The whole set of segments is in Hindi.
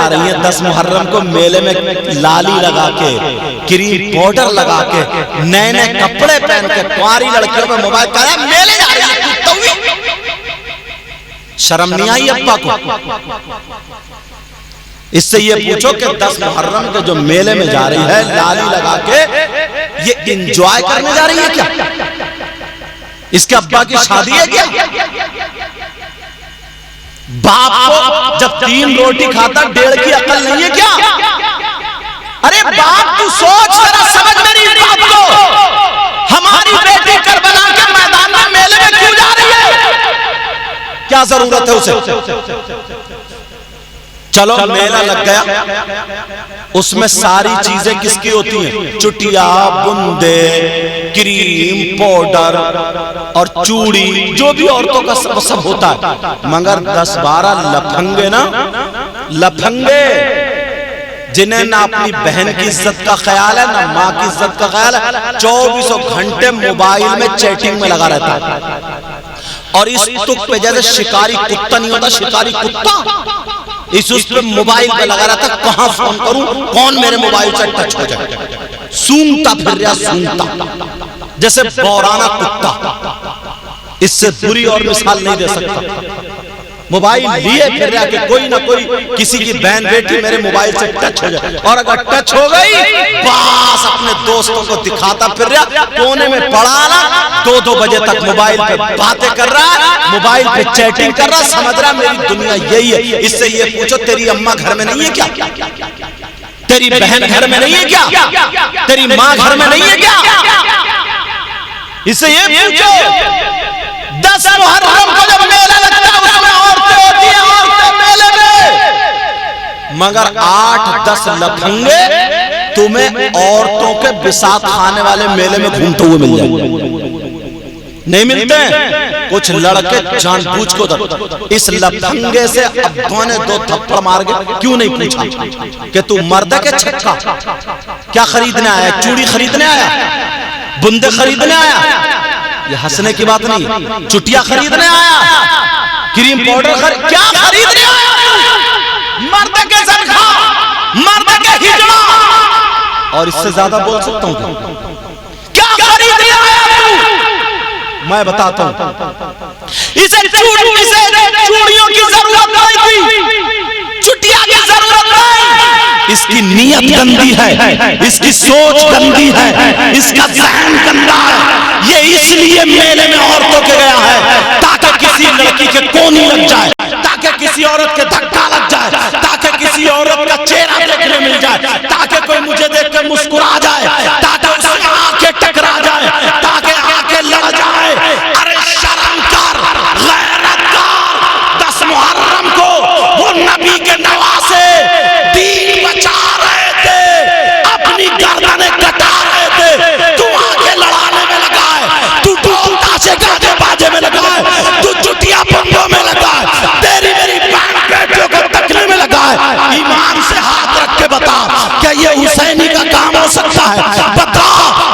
जा रही हैं 10 मुहर्रम को मेले में लाली लगा के, क्रीम पाउडर लगा के, नए नए कपड़े पहन के, कुंवारी लड़कियों में मोबाइल कर मेले जा रही है। शर्म नहीं आई अब्बा को? इससे ये पूछो कि 10 मुहर्रम के जो मेले में जा रही है लाली लगा के, ये एंजॉय करने जा रही है क्या? इसके अब्बा की शादी है क्या? बाप को जब 3 रोटी खाता 1.5 की अकल नहीं है क्या? अरे बाप तू सोच, जरा समझ मेरी बात को। हमारी बेटी करबला के मैदान में मेले में क्यों जा रही है? क्या जरूरत है उसे? चलो मेला लग गया, उसमें सारी चीजें किसकी होती हैं? चुटिया, बुंदे, क्रीम, पाउडर और चूड़ी, जो भी औरतों का सब होता है। मगर 10-12 लफंगे ना, लफंगे जिन्हें ना अपनी बहन की इज्जत का ख्याल है ना माँ की इज्जत का ख्याल है, 24 घंटे मोबाइल में चैटिंग में लगा रहता है। और इस तुक पे जैसे शिकारी कुत्ता नहीं होता, शिकारी कुत्ता इस उस पे मोबाइल पे लगा रहा था, कहां फोन करूं, कौन मेरे मोबाइल से टच हो जाए। सूंघता फिर रहा, सूंघता जैसे बौराना कुत्ता। इससे बुरी और मिसाल नहीं दे सकता। मोबाइल लिए फिर रहा कि कोई ना कोई किसी की बहन बेटी मेरे मोबाइल से टच हो जाए, और अगर टच हो गई बस अपने दोस्तों को दिखाता फिर रहा, कोने में पड़ा ना 2-2 बजे तक मोबाइल पे बातें कर रहा है, मोबाइल पे चैटिंग कर रहा, समझ रहा मेरी दुनिया यही है। इससे ये पूछो तेरी अम्मा घर में नहीं है क्या? तेरी बहन घर में नहीं है क्या? तेरी माँ घर में नहीं है क्या? इससे ये पूछो 10 मुहर्रम को जब मेला लगता है उसमें औरतें होती हैं, औरतें मेले में, मगर 8-10 लफंगे तुम्हें औरतों के बिसात खाने वाले मेले में घूमते हुए मिल जाएंगे। नहीं मिलते हैं। कुछ लड़के जानबूझ को इस लफंगे से अब्बा ने 2 थप्पड़ मार के क्यों नहीं पूछा कि तू मर्द के छक्का क्या खरीदने आया? चूड़ी खरीदने आया? बुंदे खरीदने आया? ये हंसने की बात नहीं, चुटिया खरीदने आया? क्रीम पाउडर क्या खरीदने आया? मर्द के जरखा, मर्द के हिजड़ा। और इससे ज्यादा बोल सकता हूं क्या खरीदने आया तू? मैं बताता हूं। इसे चूड़ियों की जरूरत नहीं थी, चुटिया की जरूरत नहीं। इसकी नीयत गंदी है, इसकी सोच गंदी है, इसका ज़हन गंदा है। ये इसलिए मेले में औरतों के गया है ताकि किसी लड़की के कोनी लग जाए, ताकि किसी औरत के धक्का लग जाए, ताकि किसी औरत का चेहरा देखने मिल जाए, ताकि कोई मुझे देखकर मुस्कुरा जाए, ताकि उससे आंखें टकरा जाए, ताकि आंखें लड़ जाए। अरे शर्म कर, गैरत कर। 10 मुहर्रम को वो नबी के नवासे दीन बचा रहे थे, अपनी गर्दनें कटा रहे थे, तू आंखें लड़ाने में लगा है, तू ढोल ताशे गाजे बाजे में लगा है, तू चुटिया बंदों में लगा है, तेरी मेरी बहन बेटियों को तकने में लगा है। ईमान से हाथ रख के बता, क्या ये हुसैनी का काम हो सकता है? बता,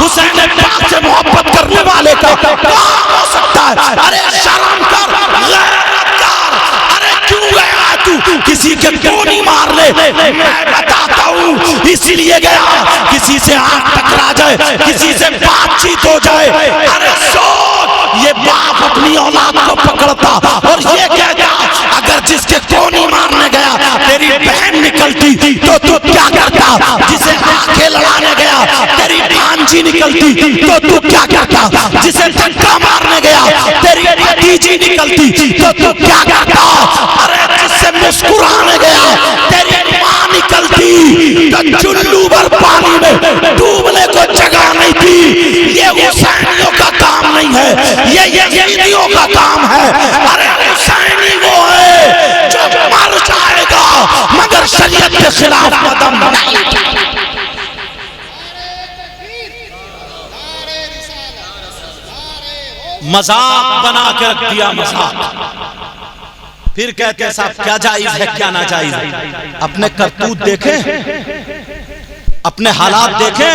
हुसैन पाक से मोहब्बत करने वाले का काम हो सकता है? अरे शर्म कर, गैरत कर। अरे क्यों गया तू किसी के गोली मारने? मैं बताता हूँ, इसीलिए गया किसी से आंख टकरा जाए, किसी से बातचीत हो जाए। अरे सोच, ये बाप अपनी औलाद को पकड़ता और ये कहता अगर जिसके गोली मारने गया तेरी बहन निकलती तो तू क्या करता? जिसे आंखें लड़ाने गया तेरी भांजी निकलती तो तू क्या करता? जिसे धक्का मारने गया तेरी भतीजी निकलती तो तू क्या करता? अरे जिससे मुस्कुराने गया तेरी माँ निकलती तो चुल्लू भर पानी में डूबने को जगह नहीं थी। ये हुसैनियों का काम नहीं है, ये यजीदियों का काम है। अरे हुसैनी वो है जो मर जाएगा मगर शरीयत के खिलाफ कदम नहीं उठाएगा। मजाक बना के रख दिया, मजाक। फिर कहते हैं साहब क्या जायज है क्या ना जायज है। अपने करतूत देखें, अपने हालात देखें।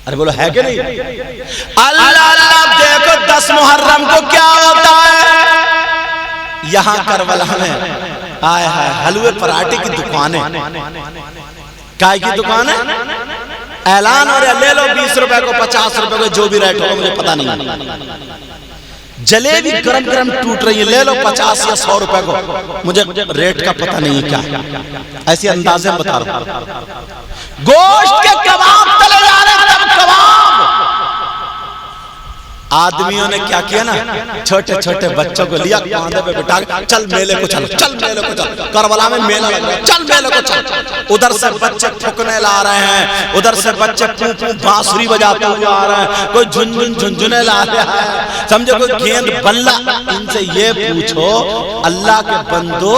अरे बोलो है कि नहीं? अल्लाह अल्लाह देखो 10 मुहर्रम को क्या होता है। यहां करबला में हाय हाय हलवे पराठे की दुकान है। काय की दुकान है? ऐलान हो रहा, ले लो 20 रुपए को, 50 रुपए को, जो भी रेट होगा मुझे पता नहीं। जलेबी गरम गरम टूट रही है, ले लो 50 या 100 रुपए को, मुझे रेट का पता नहीं क्या है। ऐसे अंदाजे में बता रहा हूं। गोश्त के कबाब तले जा रहे हैं, कबाब। आदमियों ने क्या किया ना, छोटे छोटे बच्चों को लिया, कांधे पे बिठा के, चल मेले को चल, चल मेले को चल, करबला में मेला लग रहा है, चल मेले को चल। उधर से बच्चे ठुकने ला रहे हैं, उधर से बच्चे पू पू बांसुरी बजाते हुए आ रहे हैं, कोई झुनझुन झुनझुने ला रहा है, समझो कोई गेंद बल्ला। इनसे ये पूछो, अल्लाह के बंदो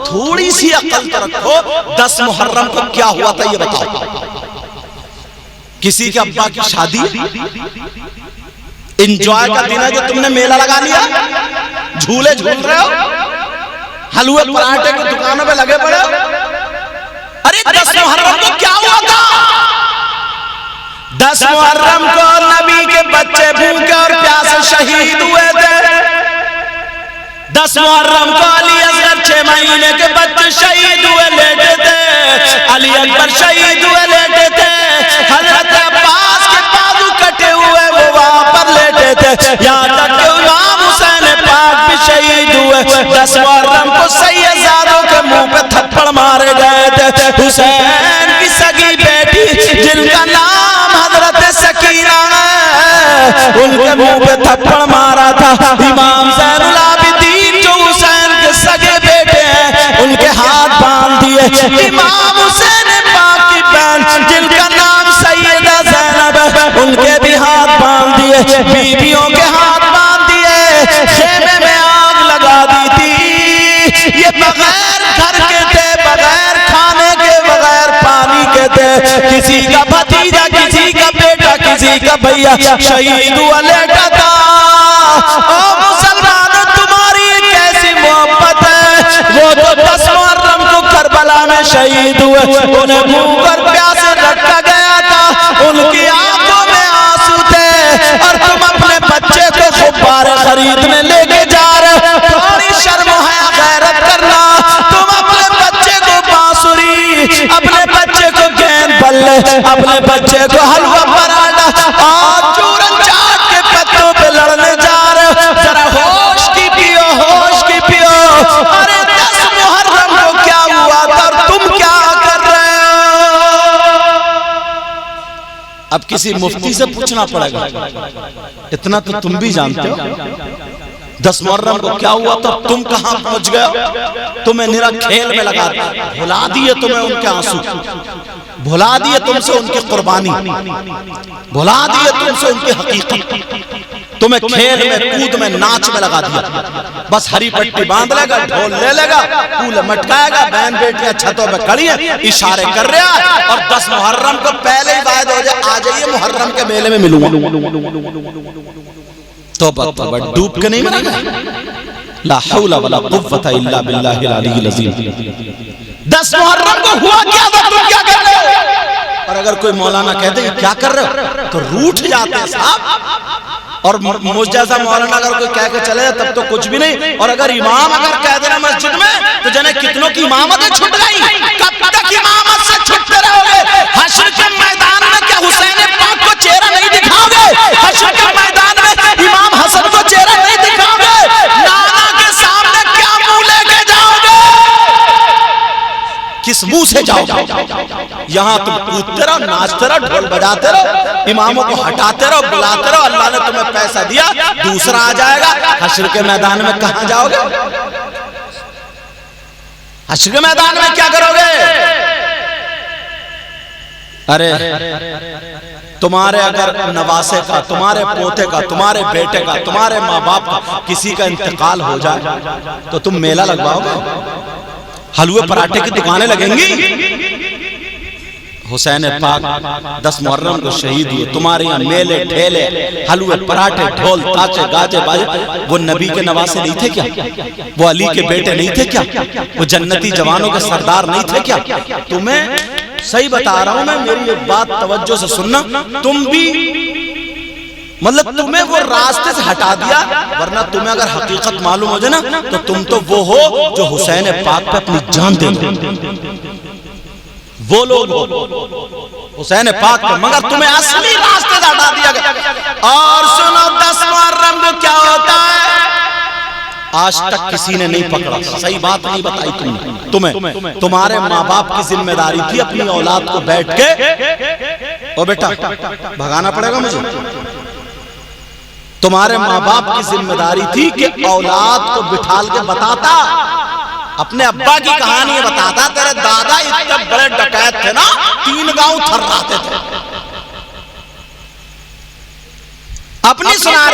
थोड़ी सी अकल तो रखो, 10 मुहर्रम को क्या हुआ था ये बताओ। किसी के अब्बा की शादी, इंजॉय का दिन है जो तुमने मेला लगा लिया, झूले झूल रहे हो, हलवे पराठे की दुकानों पे लगे पड़े हो। अरे 10 मुहर्रम को क्या हुआ था? 10 मुहर्रम को नबी के बच्चे भूखे और प्यासे शहीद हुए थे। 10 मुहर्रम को अली असगर 6 महीने के बच्चे शहीद हुए लेटे थे, अली अकबर शहीद हुए लेटे थे, हजरत अब्बास के बाजू कटे हुए वो वहां पर लेटे थे, यहाँ तक कि इमाम हुसैन पाक भी शहीद हुए। 10 मुहर्रम को सैयदजादों के मुंह पे थप्पड़ मारे गए थे। हुसैन की सगी बेटी जिनका नाम हजरत सकीना है, उनके मुंह पे थप्पड़ मारा था। इमाम ज़ैनुल आबिदीन जो हुसैन के सगे बेटे हैं, उनके हाथ बांध दिए। इमाम हुसैन पाक की बहन जिनका नाम सैयदा ज़ैनब है, उनके भी हाथ बांध दिए, बीवियों के हाथ बांध दिए, खेमे में आग लगा दी थी। ये बगैर घर के थे, बगैर खाने के, बगैर पानी के थे। किसी का भतीजा, किसी का बेटा, किसी का भैया शहीद हुआ लेटा था। ओ मुसलमानों, तुम्हारी कैसी मोहब्बत है। वो तो 10 मुहर्रम को करबला में शहीद हुए, उन्हें भूख और प्यासे रखा गया था, उनकी आंखों में आंसू थे, और तुम अपने बच्चे को गुब्बारे खरीदने लेके जा रहे हो। थोड़ी शर्म है, गैरत करना। तुम अपने बच्चे को बांसुरी, अपने बच्चे को गेंद बल्ले, अपने बच्चे को हलवा पराठा और चूरन चाट के पत्तों पे लड़ने जा रहे हो। जरा होश की पियो, होश की पियो। अरे 10 मुहर्रम को क्या हुआ था और तुम क्या कर रहे हो? अब किसी मुफ्ती से पूछना पड़ेगा, इतना तो तुम भी जानते हो। 10 मुहर्रम को क्या हुआ तो तुम कहां पहुंच गए? तुम्हें निरा खेल में लगा दिया, भुला दिए तुम्हें उनके आंसू, भुला दिए तुमसे उनकी कुर्बानी, भुला दिए तुमसे उनकी हकीकत, तुम्हें खेल में, कूद में, नाच में लगा दिया। बस हरी पट्टी बांध लेगा, ढोल ले लेगा, फूल मटकाएगा, बहन बेटियां छतों पे खड़ी हैं, इशारे कर रहा है, और 10 मुहर्रम को पहले ही वायदा हो जाए, आ जाइए मुहर्रम के मेले में मिलूंगा। तो डूब के नहीं मरेगा। ला हौला वला कुव्वता इल्ला बिल्लाहिल अलीय्यिल अज़ीम। 10 मुहर्रम को हुआ क्या था, तुम क्या कर रहे हो? और अगर कोई मौलाना कहते कि क्या कर रहे हो, तो रूठ जाते हैं साहब। और मुझ जैसा मौलाना अगर कोई कह के चले तब तो कुछ भी नहीं। और अगर इमाम अगर कह देना मस्जिद में, तो जने कितनों की इमामतें छूट गई। कब तक इमामत से छुटते रहोगे? हश्र के मैदान में क्या हुसैन पाक को चेहरा नहीं दिखाओगे? हश्र के मैदान में इमाम हसन को चेहरा नहीं दिखाओगे? नाना के सामने क्या मुंह लेके जाओगे? किस मुंह से जाओगे? यहाँ तुम कूदते रहो, नाचते रहो, ढोल बजाते रहो, इमामों को हटाते रहो, बुलाते रहो। अल्लाह ने तुम्हें पैसा दिया, दूसरा आ जाएगा। हश्र के मैदान में कहां जाओगे? हश्र के मैदान में क्या करोगे? अरे तुम्हारे अगर नवासे का, तुम्हारे पोते का, तुम्हारे बेटे का, तुम्हारे माँ बाप का किसी का इंतकाल हो जाए तो तुम मेला लगवाओगे? हलवे पराठे की दुकानें लगेंगी? हुसैन पाक 10 मुहर्रम को शहीद हुए, तुम्हारे यहाँ मेले ठेले, हलवे पराठे, ढोल ताचे गाजे बाजे। वो नबी के नवासे नहीं थे क्या? वो अली के बेटे नहीं थे क्या? वो जन्नती जवानों के सरदार नहीं थे क्या? तुम्हें सही बता रहा हूं मैं, मेरी एक बात तवज्जो से सुनना। तुम भी मतलब तुम्हें वो रास्ते से हटा दिया, वरना तुम्हें अगर हकीकत मालूम हो जाए ना तो तुम तो वो हो जो हुसैन पाक पे अपनी जान दे दो, वो लोग हो हुसैन पाक पे, मगर तुम्हें असली रास्ते से हटा दिया गया। और सुनो 10वां रंग क्या होता है, आज तक किसी ने नहीं पकड़ा, सही बात नहीं बताई तुमने, तुम्हें तुम्हारे माँ बाप की जिम्मेदारी थी अपनी औलाद को बैठ के, ओ बेटा भगाना पड़ेगा मुझे, तुम्हारे माँ बाप की जिम्मेदारी थी कि औलाद को बिठाल के बताता, अपने अब्बा की कहानी बताता, तेरे दादा इतने बड़े डकैत थे ना, 3 गांव थर्राते थे, अपनी सुना